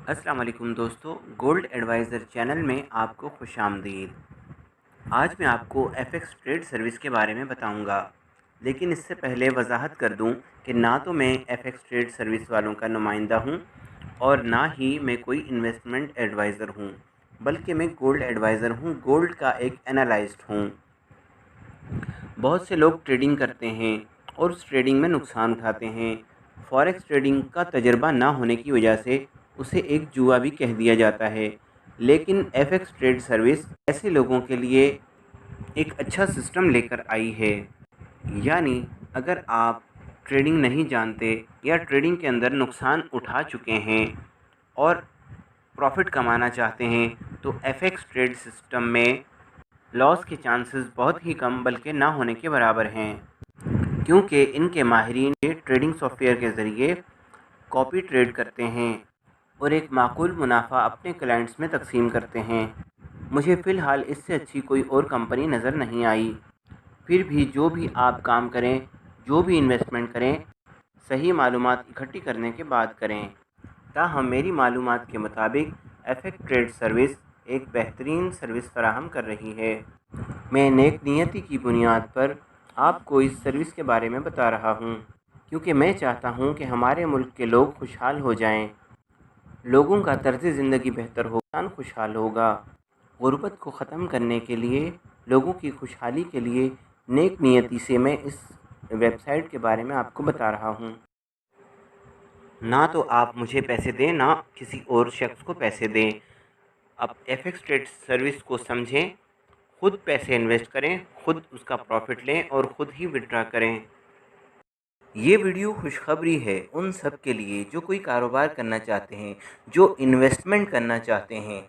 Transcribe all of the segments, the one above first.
अस्सलाम वालेकुम दोस्तों, गोल्ड एडवाइज़र चैनल में आपको खुशामदीद। आज मैं आपको एफएक्स ट्रेड सर्विस के बारे में बताऊंगा, लेकिन इससे पहले वजाहत कर दूं कि ना तो मैं एफएक्स ट्रेड सर्विस वालों का नुमाइंदा हूं और ना ही मैं कोई इन्वेस्टमेंट एडवाइज़र हूं, बल्कि मैं गोल्ड एडवाइज़र हूं, गोल्ड का एक एनालिस्ट हूं। बहुत से लोग ट्रेडिंग करते हैं और उस ट्रेडिंग में नुकसान उठाते हैं। फॉरेक्स ट्रेडिंग का तजर्बा ना होने की वजह से उसे एक जुआ भी कह दिया जाता है, लेकिन एफएक्स ट्रेड सर्विस ऐसे लोगों के लिए एक अच्छा सिस्टम लेकर आई है। यानी अगर आप ट्रेडिंग नहीं जानते या ट्रेडिंग के अंदर नुकसान उठा चुके हैं और प्रॉफिट कमाना चाहते हैं, तो एफएक्स ट्रेड सिस्टम में लॉस के चांसेस बहुत ही कम बल्कि ना होने के बराबर हैं, क्योंकि इनके माहिरीन ये ट्रेडिंग सॉफ्टवेयर के ज़रिए कॉपी ट्रेड करते हैं और एक माकूल मुनाफा अपने क्लाइंट्स में तकसीम करते हैं। मुझे फ़िलहाल इससे अच्छी कोई और कंपनी नज़र नहीं आई। फिर भी जो भी आप काम करें, जो भी इन्वेस्टमेंट करें, सही मालूमात इकट्ठी करने के बाद करें। ताहम मेरी मालूमात के मुताबिक एफएक्स ट्रेड सर्विस एक बेहतरीन सर्विस फराहम कर रही है। मैं नेक नियति की बुनियाद पर आपको इस सर्विस के बारे में बता रहा हूँ, क्योंकि मैं चाहता हूँ कि हमारे मुल्क के लोग खुशहाल हो जाएं, लोगों का तर्ज़ ज़िंदगी बेहतर हो, इंसान खुशहाल होगा। गुर्बत को ख़त्म करने के लिए, लोगों की खुशहाली के लिए नेक नियति से मैं इस वेबसाइट के बारे में आपको बता रहा हूँ। ना तो आप मुझे पैसे दें, ना किसी और शख्स को पैसे दें। अब एफएक्स ट्रेड सर्विस को समझें, खुद पैसे इन्वेस्ट करें, खुद उसका प्रॉफिट लें और खुद ही विड्रा करें। ये वीडियो खुशखबरी है उन सब के लिए जो कोई कारोबार करना चाहते हैं, जो इन्वेस्टमेंट करना चाहते हैं,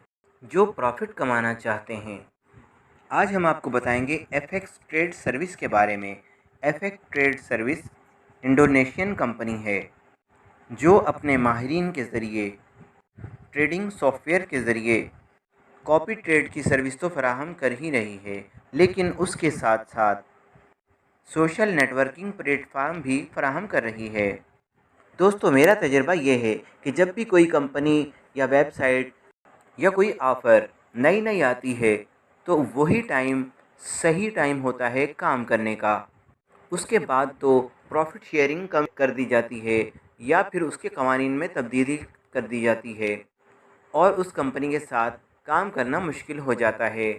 जो प्रॉफिट कमाना चाहते हैं। आज हम आपको बताएंगे एफएक्स ट्रेड सर्विस के बारे में। FX trade service Indonesian company है जो अपने माहिरीन के ज़रिए, ट्रेडिंग सॉफ्टवेयर के ज़रिए कॉपी ट्रेड की सर्विस तो फराहम कर ही रही है, लेकिन उसके साथ साथ सोशल नेटवर्किंग प्लेटफार्म भी फराहम कर रही है। दोस्तों, मेरा तजर्बा ये है कि जब भी कोई कंपनी या वेबसाइट या कोई ऑफ़र नई नई आती है, तो वही टाइम सही टाइम होता है काम करने का। उसके बाद तो प्रॉफिट शेयरिंग कम कर दी जाती है या फिर उसके कवानीन में तब्दीली कर दी जाती है और उस कंपनी के साथ काम करना मुश्किल हो जाता है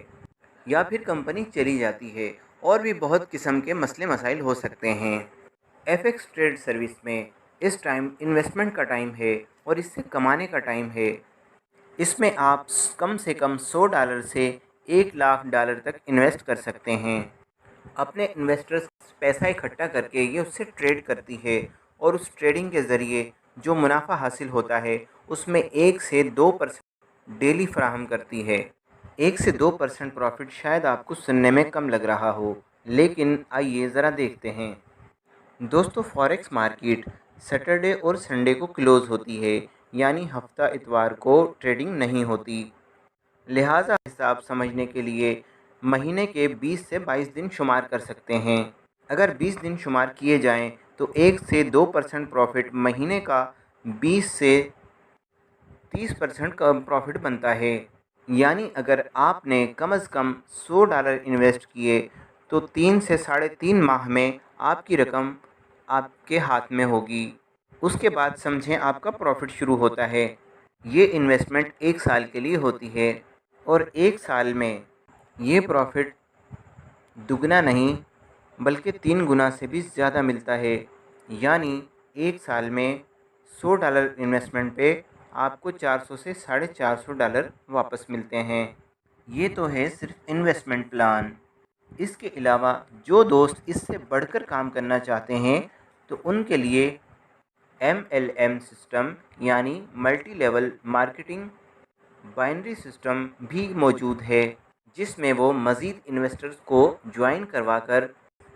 या फिर कंपनी चली जाती है और भी बहुत किस्म के मसले मसाइल हो सकते हैं। एफएक्स ट्रेड सर्विस में इस टाइम इन्वेस्टमेंट का टाइम है और इससे कमाने का टाइम है। इसमें आप कम से कम $100 से $1,00,000 तक इन्वेस्ट कर सकते हैं। अपने इन्वेस्टर्स पैसा इकट्ठा करके ये उससे ट्रेड करती है और उस ट्रेडिंग के ज़रिए जो मुनाफा हासिल होता है उसमें 1 से 2% डेली फराहम करती है। 1 से 2% प्रॉफिट शायद आपको सुनने में कम लग रहा हो, लेकिन आइए ज़रा देखते हैं। दोस्तों, फॉरेक्स मार्केट सैटरडे और संडे को क्लोज़ होती है, यानी हफ्ता इतवार को ट्रेडिंग नहीं होती। लिहाजा हिसाब समझने के लिए महीने के 20 से 22 दिन शुमार कर सकते हैं। अगर 20 दिन शुमार किए जाएं तो 1 से 2% प्रॉफिट महीने का 20 से 30% का प्रॉफिट बनता है। यानी अगर आपने कम अज़ कम $100 इन्वेस्ट किए तो 3 से साढ़े 3 माह में आपकी रकम आपके हाथ में होगी। उसके बाद समझें आपका प्रॉफिट शुरू होता है। ये इन्वेस्टमेंट 1 साल के लिए होती है और 1 साल में ये प्रॉफिट दुगना नहीं बल्कि 3 गुना से भी ज़्यादा मिलता है। यानी 1 साल में $100 इन्वेस्टमेंट पे आपको 400 से $450 वापस मिलते हैं। ये तो है सिर्फ इन्वेस्टमेंट प्लान। इसके अलावा जो दोस्त इससे बढ़कर काम करना चाहते हैं तो उनके लिए MLM सिस्टम यानी multi level marketing binary system भी मौजूद है, जिसमें वो मज़ीद इन्वेस्टर्स को ज्वाइन करवाकर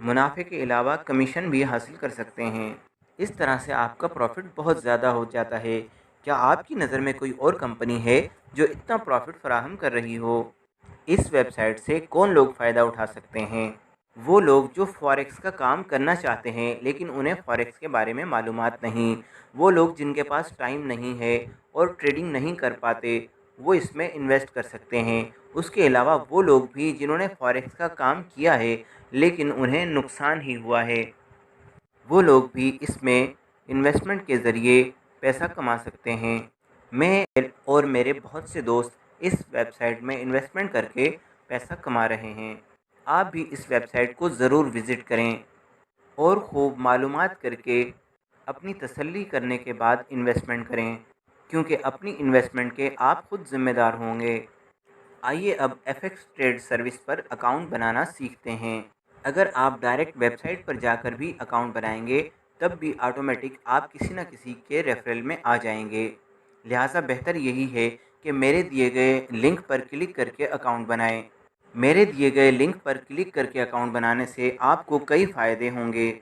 मुनाफे के अलावा कमीशन भी हासिल कर सकते हैं। इस तरह से आपका प्रॉफिट बहुत ज़्यादा हो जाता है। क्या आपकी नज़र में कोई और कंपनी है जो इतना प्रॉफिट फराहम कर रही हो? इस वेबसाइट से कौन लोग फ़ायदा उठा सकते हैं? وہ لوگ جو فوریکس کا کام کرنا چاہتے ہیں لیکن انہیں فوریکس کے بارے میں معلومات نہیں، وہ لوگ جن کے پاس ٹائم نہیں ہے اور ٹریڈنگ نہیں کر پاتے، وہ اس میں انویسٹ کر سکتے ہیں۔ اس کے علاوہ وہ لوگ بھی جنہوں نے فوریکس کا کام کیا ہے لیکن انہیں نقصان ہی ہوا ہے، وہ لوگ بھی اس میں انویسٹمنٹ کے ذریعے پیسہ کما سکتے ہیں۔ میں اور میرے بہت سے دوست اس ویب سائٹ میں انویسٹمنٹ کر کے پیسہ کما رہے ہیں۔ آپ بھی اس ویب سائٹ کو ضرور وزٹ کریں اور خوب معلومات کر کے اپنی تسلی کرنے کے بعد انویسٹمنٹ کریں، کیونکہ اپنی انویسٹمنٹ کے آپ خود ذمہ دار ہوں گے۔ آئیے اب ایف ایکس ٹریڈ سروس پر اکاؤنٹ بنانا سیکھتے ہیں۔ اگر آپ ڈائریکٹ ویب سائٹ پر جا کر بھی اکاؤنٹ بنائیں گے تب بھی آٹومیٹک آپ کسی نہ کسی کے ریفرل میں آ جائیں گے، لہٰذا بہتر یہی ہے کہ میرے دیے گئے لنک پر کلک کر کے اکاؤنٹ بنائیں۔ میرے دیے گئے لنک پر کلک کر کے اکاؤنٹ بنانے سے آپ کو کئی فائدے ہوں گے،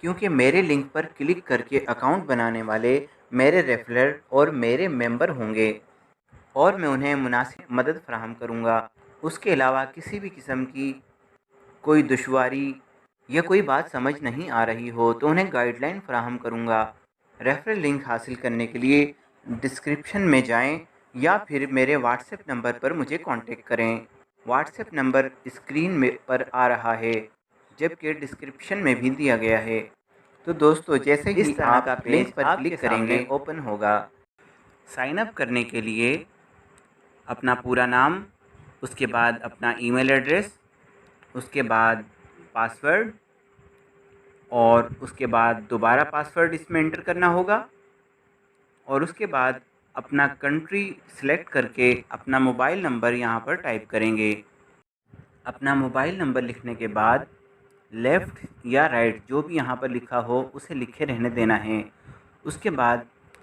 کیونکہ میرے لنک پر کلک کر کے اکاؤنٹ بنانے والے میرے ریفرل اور میرے ممبر ہوں گے اور میں انہیں مناسب مدد فراہم کروں گا۔ اس کے علاوہ کسی بھی قسم کی کوئی دشواری یا کوئی بات سمجھ نہیں آ رہی ہو تو انہیں گائیڈ لائن فراہم کروں گا۔ ریفرل لنک حاصل کرنے کے لیے ڈسکرپشن میں جائیں یا پھر میرے واٹس ایپ نمبر پر مجھے کانٹیکٹ کریں۔ واٹس ایپ نمبر اسکرین میں پر آ رہا ہے جبکہ ڈسکرپشن میں بھی دیا گیا ہے۔ تو دوستو جیسے ہی آپ لنک پر کلک کریں گے اوپن ہوگا۔ سائن اپ کرنے کے لیے اپنا پورا نام، اس کے بعد اپنا ای میل ایڈریس، اس کے بعد پاسورڈ اور اس کے بعد دوبارہ پاسورڈ اس میں انٹر کرنا ہوگا، اور اس کے بعد اپنا کنٹری سلیکٹ کر کے اپنا موبائل نمبر یہاں پر ٹائپ کریں گے۔ اپنا موبائل نمبر لکھنے کے بعد لیفٹ یا رائٹ جو بھی یہاں پر لکھا ہو اسے لکھے رہنے دینا ہے۔ اس کے بعد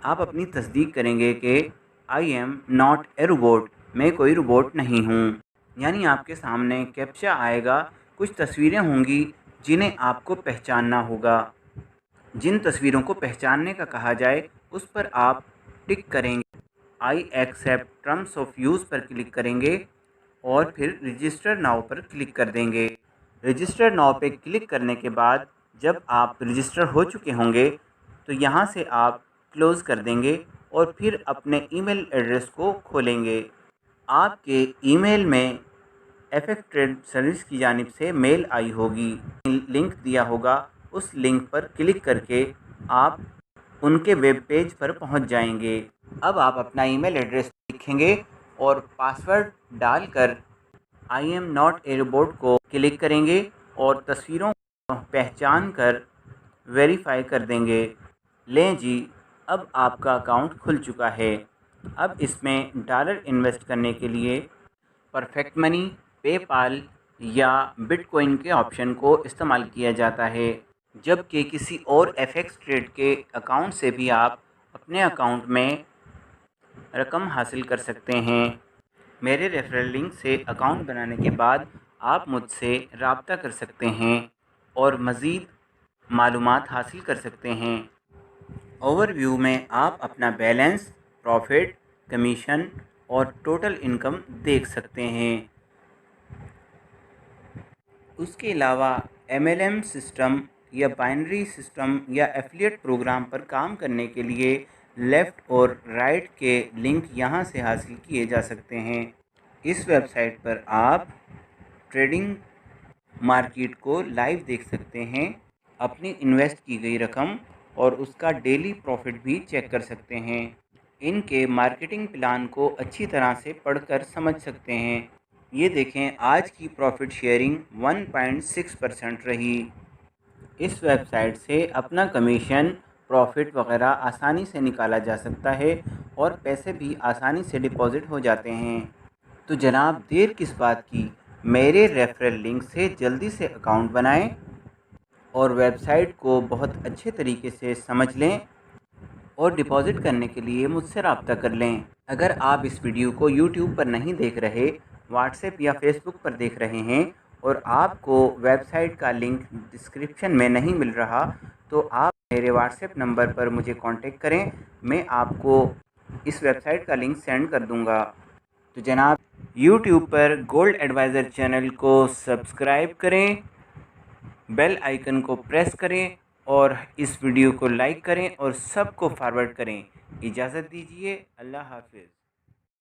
آپ اپنی تصدیق کریں گے کہ I am not a robot, میں کوئی روبوٹ نہیں ہوں، یعنی آپ کے سامنے کیپچا آئے گا، کچھ تصویریں ہوں گی جنہیں آپ کو پہچاننا ہوگا۔ جن تصویروں کو پہچاننے کا کہا جائے اس پر آپ ٹک کریں گے، I accept terms of use per click کریں گے اور پھر رجسٹر ناؤ پر کلک کر دیں گے۔ رجسٹر ناؤ پہ کلک کرنے کے بعد جب آپ رجسٹر ہو چکے ہوں گے تو یہاں سے آپ کلوز کر دیں گے اور پھر اپنے ای میل ایڈریس کو کھولیں گے۔ آپ کے ای میل میں ایف ایکس ٹریڈ سروس کی جانب سے میل آئی ہوگی، لنک دیا ہوگا، اس لنک پر کلک کر کے آپ ان کے ویب پیج پر پہنچ جائیں گے۔ اب آپ اپنا ای میل ایڈریس لکھیں گے اور پاسورڈ ڈال کر I am not a robot کو کلک کریں گے اور تصویروں کو پہچان کر ویریفائی کر دیں گے۔ لیں جی، اب آپ کا اکاؤنٹ کھل چکا ہے۔ اب اس میں ڈالر انویسٹ کرنے کے لیے پرفیکٹ منی، پے پال یا بٹ کوائن کے آپشن کو استعمال کیا جاتا ہے، جبکہ کسی اور ایف ایکس ٹریڈ کے اکاؤنٹ سے بھی آپ اپنے اکاؤنٹ میں رقم حاصل کر سکتے ہیں۔ میرے ریفرل لنک سے اکاؤنٹ بنانے کے بعد آپ مجھ سے رابطہ کر سکتے ہیں اور مزید معلومات حاصل کر سکتے ہیں۔ اوور ویو میں آپ اپنا بیلنس، پروفٹ، کمیشن اور ٹوٹل انکم دیکھ سکتے ہیں۔ اس کے علاوہ ایم ایل ایم سسٹم یا بائنری سسٹم یا ایفیلیٹ پروگرام پر کام کرنے کے لیے لیفٹ اور رائٹ کے لنک یہاں سے حاصل کیے جا سکتے ہیں۔ اس ویب سائٹ پر آپ ٹریڈنگ مارکیٹ کو لائیو دیکھ سکتے ہیں، اپنی انویسٹ کی گئی رقم اور اس کا ڈیلی پروفٹ بھی چیک کر سکتے ہیں۔ ان کے مارکیٹنگ پلان کو اچھی طرح سے پڑھ کر سمجھ سکتے ہیں۔ یہ دیکھیں آج کی پروفٹ شیئرنگ 1.6% رہی۔ اس ویب سائٹ سے اپنا کمیشن، پروفٹ وغیرہ آسانی سے نکالا جا سکتا ہے اور پیسے بھی آسانی سے ڈپازٹ ہو جاتے ہیں۔ تو جناب دیر کس بات کی، میرے ریفرل لنک سے جلدی سے اکاؤنٹ بنائیں اور ویب سائٹ کو بہت اچھے طریقے سے سمجھ لیں اور ڈپازٹ کرنے کے لیے مجھ سے رابطہ کر لیں۔ اگر آپ اس ویڈیو کو یوٹیوب پر نہیں دیکھ رہے، واٹس ایپ یا فیس بک پر دیکھ رہے ہیں اور آپ کو ویب سائٹ کا لنک ڈسکرپشن میں نہیں مل رہا تو آپ میرے واٹس ایپ نمبر پر مجھے کانٹیکٹ کریں، میں آپ کو اس ویب سائٹ کا لنک سینڈ کر دوں گا۔ تو جناب یوٹیوب پر گولڈ ایڈوائزر چینل کو سبسکرائب کریں बेल आइकन को प्रेस करें और इस वीडियो को लाइक करें और सबको फॉरवर्ड करें। इजाज़त दीजिए। अल्लाह हाफ़िज़।